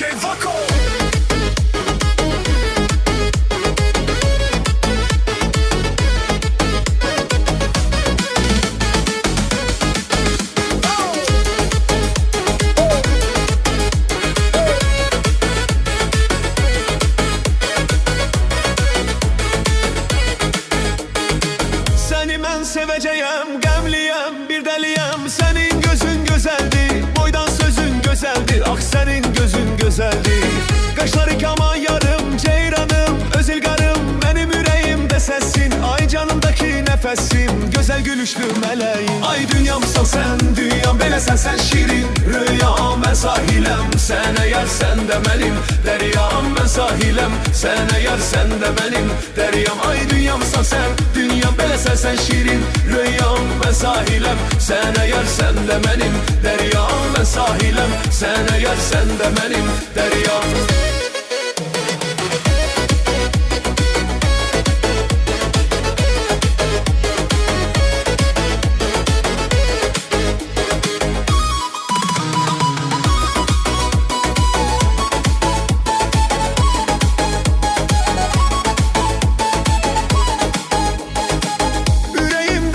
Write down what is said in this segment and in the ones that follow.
DJ Vako. Seni ben seveceğim, gemliyem, bir deliyem. Senin gözün güzeldi, boydan sözün güzeldi. Ah senin gözün güzeldi. Kaşları kama yarım, ceyranım, özilgarım. Benim yüreğimde sesin, ay canımdaki nefesim. Güzel gülüşlü meleğim. Ay dünyamsan sen, dünyam böyle sen şirin. Rüyam ben sahilem, sen eğer sen de benim. Deryam ben sahilem, sen eğer sen de benim. Deryam ay dünyamsan sen, dünyam böyle sen şirin. Rüyam ben sahilem, sen eğer sen de benim. Deryam ben sahilem, sen eğer sen de benim. Deryam.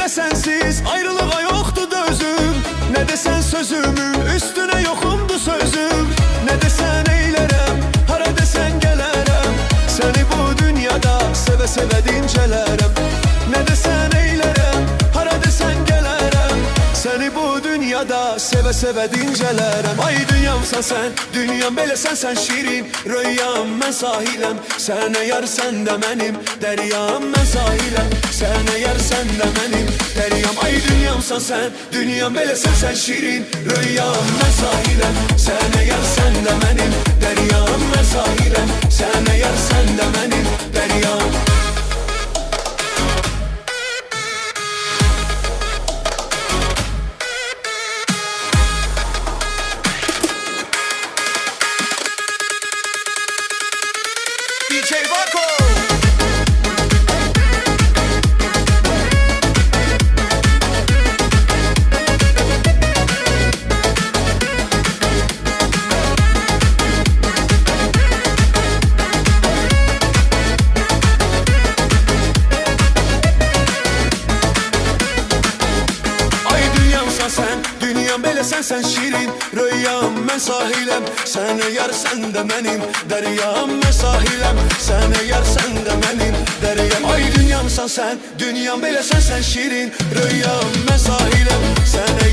Sensiz ayrılığa yoktu dözüm. Ne desen sözümün üstüne yokumdu sözüm. Ne desen eylerem, hara desen gelerem. Seni bu dünyada seve seve dincelerem. Ne desen eylerem, hara desen gelerem. Seni bu dünyada seve seve dincelerem. Ay dünyamsan sen, dünyam böyle sen şirin. Rüyam ben sahilem, sen eğer sen de benim. Deryam ben sahilem, sen eğer sen de benim. Deryam ay dünyamsan sen, dünyam böyle sen şirin. Rüyam ben sahilem, sen eğer sen de benim. Deryam ben sahilem, sen eğer sen de benim. Deryam. DJ Vako. Sen, dünyam böyle sen şirin. Rüyam ben sahilem, sen eğer sen de benim. Deryam ben sahilem, sen eğer sen de benim. Deryam ay dünyamsan sen, dünyam böyle sen şirin. Rüyam ben sahilem, sen